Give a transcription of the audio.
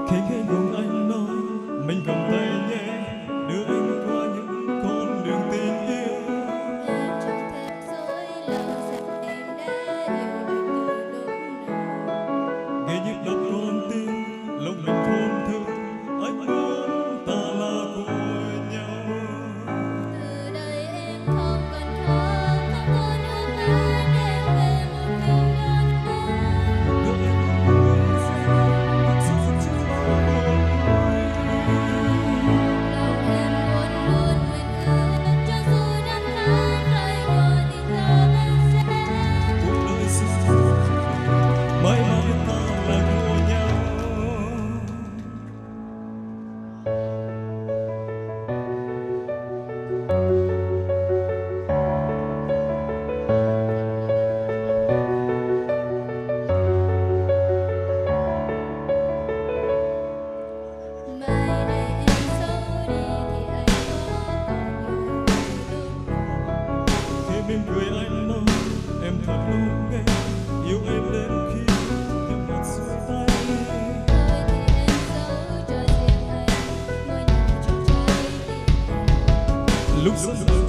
Khi nghe cùng anh nói mình cầm tay nhé, đưa anh qua những con đường tình yêu. Em chẳng thể dối lòng rằng em đã yêu anh từ lúc nào. Nghe nhịp đập con tim lòng mình thổn thức, anh muốn ta là của nhau. Từ đây em không còn khóc, không còn ước mãi đem về một mình đơn côi. Đưa anh vui ra cuộc sống chỉ bao buồn vui. Lòng em luôn luôn nguyện ước cho dù năm tháng phai nhòa tình ta vẫn sẽ Cuộc đời sẽ mãi mãi ta là của nhau. mai này em xấu đi thì anh có còn yêu như lúc nào. Khi mỉm cười anh nói em thật lúc nghe yêu em đến khi nhắm mắt xuôi tay. Thôi thì em giấu cho riêng anh ngôi nhà trong trái tim em. Lúc giấc mơ